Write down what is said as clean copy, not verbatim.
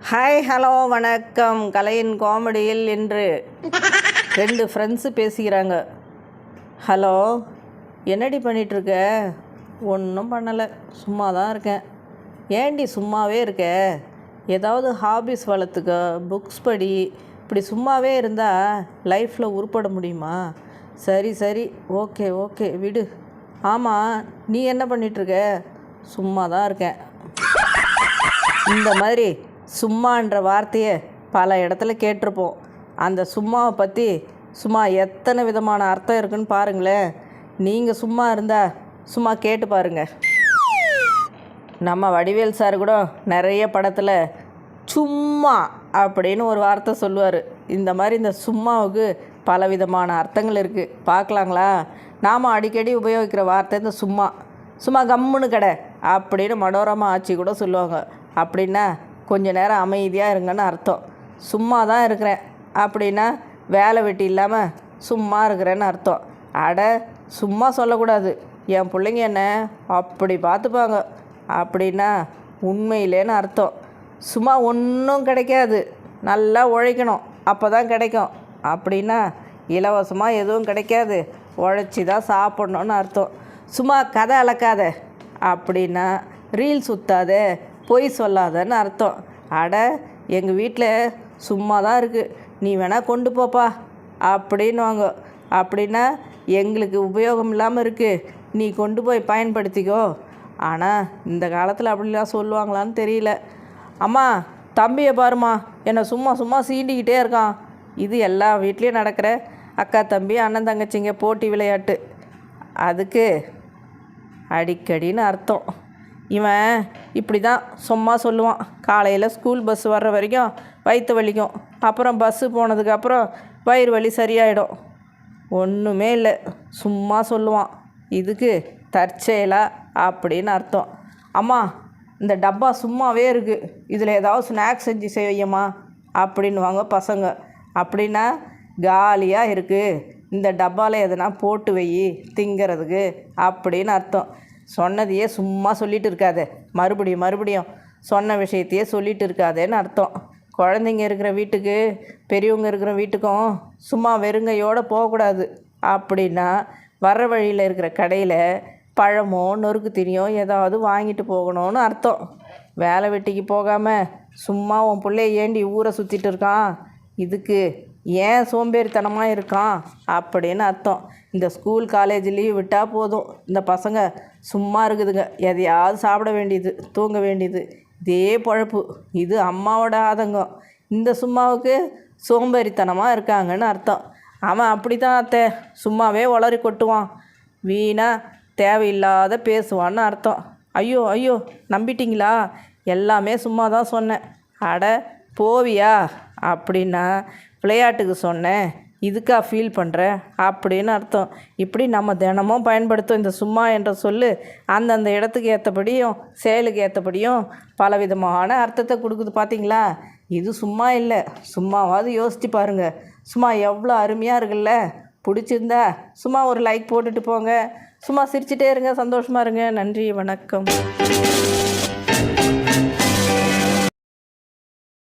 Hi hello வணக்கம். கலையின் காமெடியில் இன்று 2 ஃப்ரெண்ட்ஸு பேசிக்கிறாங்க. ஹலோ, என்னடி பண்ணிகிட்ருக்க? ஒன்றும் பண்ணலை, சும்மா தான் இருக்கேன். ஏண்டி சும்மாவே இருக்க? ஏதாவது ஹாபிஸ் வளர்த்துக்க, புக்ஸ் படி. இப்படி சும்மாவே இருந்தால் லைஃப்பில் உருப்பட முடியுமா? சரி ஓகே விடு. ஆமாம், நீ என்ன பண்ணிகிட்ருக்க? சும்மா தான் இருக்கேன். இந்த மாதிரி சும்மான்ற வார்த்தையை பல இடத்துல கேட்டிருப்போம். அந்த சும்மாவை பற்றி சும்மா எத்தனை விதமான அர்த்தம் இருக்குன்னு பாருங்களேன். நீங்கள் சும்மா இருந்தால் சும்மா கேட்டு பாருங்கள். நம்ம வடிவேல் சார் கூட நிறைய படத்தில் சும்மா அப்படின்னு ஒரு வார்த்தை சொல்லுவார். இந்த மாதிரி இந்த சும்மாவுக்கு பல விதமான அர்த்தங்கள் இருக்குது. பார்க்கலாங்களா? நாம் அடிக்கடி உபயோகிக்கிற வார்த்தை இந்த சும்மா கம்முன்னு கடை அப்படின்னு மனோரமா ஆட்சி கூட சொல்லுவாங்க. அப்படின்னா கொஞ்ச நேரம் அமைதியாக இருங்கன்னு அர்த்தம். சும்மா தான் இருக்கிறேன் அப்படின்னா வேலை வெட்டி இல்லாமல் சும்மா இருக்கிறேன்னு அர்த்தம். அட, சும்மா சொல்லக்கூடாது, என் பிள்ளைங்க என்ன அப்படி பார்த்துப்பாங்க அப்படின்னா உண்மையிலேன்னு அர்த்தம். சும்மா ஒன்றும் கிடைக்காது, நல்லா உழைக்கணும் அப்போ தான் கிடைக்கும் அப்படின்னா இலவசமாக எதுவும் கிடைக்காது, உழைச்சி தான் சாப்பிட்ணுன்னு அர்த்தம். சும்மா கதை அளக்காத அப்படின்னா ரீல் சுற்றாத, பொய் சொல்லாதன்னு அர்த்தம். அட, எங்கள் வீட்டில் சும்மா தான் இருக்குது, நீ வேணால் கொண்டு போப்பா அப்படின்வாங்க. அப்படின்னா எங்களுக்கு உபயோகம் இல்லாமல் இருக்குது, நீ கொண்டு போய் பயன்படுத்திக்கோ. ஆனால் இந்த காலத்தில் அப்படிலாம் சொல்லுவாங்களான்னு தெரியல. அம்மா, தம்பியை பாருமா, என்னை சும்மா சீண்டிக்கிட்டே இருக்கான். இது எல்லா வீட்லேயும் நடக்கிற அக்கா தம்பி அண்ணன் தங்கச்சிங்க போட்டி விளையாட்டு. அதுக்கு அடிக்கடின்னு அர்த்தம். இவன் இப்படி தான் சும்மா சொல்லுவான். காலையில் ஸ்கூல் பஸ் வர்ற வரைக்கும் வயிற்று வலிக்கும், அப்புறம் பஸ்ஸு போனதுக்கப்புறம் வயிறு வலி சரியாயிடும். ஒன்றுமே இல்லை, சும்மா சொல்லுவான். இதுக்கு தற்செயலா அப்படின்னு அர்த்தம். அம்மா, இந்த டப்பா சும்மாவே இருக்குது, இதில் ஏதாவது ஸ்நாக்ஸ் செஞ்சு செய்யம்மா அப்படின்வாங்க பசங்க. அப்படின்னா காலியாக இருக்குது, இந்த டப்பாவில் எதனா போட்டு வை திங்கிறதுக்கு அப்படின்னு அர்த்தம். சொன்னதையே சும்மா சொல்லிகிட்டு இருக்காதே, மறுபடியும் சொன்ன விஷயத்தையே சொல்லிகிட்டு இருக்காதேன்னு அர்த்தம். குழந்தைங்க இருக்கிற வீட்டுக்கு பெரியவங்க இருக்கிற வீட்டுக்கும் சும்மா வெறுங்கையோடு போகக்கூடாது. அப்படின்னா வர்ற வழியில் இருக்கிற கடையில் பழமோ நொறுக்கு தீனியோ ஏதாவது வாங்கிட்டு போகணும்னு அர்த்தம். வேலை வெட்டிக்கு போகாமல் சும்மா உன் பிள்ளைய ஏண்டி ஊரை சுற்றிட்டு இருக்கான், இதுக்கு ஏன் சோம்பேறித்தனமாக இருக்கான் அப்படின்னு அர்த்தம். இந்த ஸ்கூல் காலேஜ் லீவ் விட்டால் போதும், இந்த பசங்க சும்மா இருக்குதுங்க, எதையாவது சாப்பிட வேண்டியது, தூங்க வேண்டியது, இதே பொழப்பு. இது அம்மாவோட ஆதங்கம். இந்த சும்மாவுக்கு சோம்பேறித்தனமாக இருக்காங்கன்னு அர்த்தம். அவன் அப்படி தான் அத்தை, சும்மாவே உளறி கொட்டுவான், வீணாக தேவையில்லாத பேசுவான்னு அர்த்தம். ஐயோ நம்பிட்டீங்களா? எல்லாமே சும்மா தான் சொன்னேன். அட போவியா அப்படின்னா விளையாட்டுக்கு சொன்னேன், இதுக்கா ஃபீல் பண்ணுற அப்படின்னு அர்த்தம். இப்படி நம்ம தினமும் பயன்படுத்தும் இந்த சும்மா என்ற சொல்லு அந்தந்த இடத்துக்கு ஏற்றபடியும் செயலுக்கு ஏற்றபடியும் பலவிதமான அர்த்தத்தை கொடுக்குது. பார்த்தீங்களா? இது சும்மா இல்லை, சும்மாவாவது யோசித்து பாருங்கள். சும்மா எவ்வளோ அருமையாக இருக்குல்ல? பிடிச்சிருந்தா சும்மா ஒரு லைக் போட்டுட்டு போங்க. சும்மா சிரிச்சிட்டே இருங்க, சந்தோஷமாக இருங்க. நன்றி, வணக்கம்.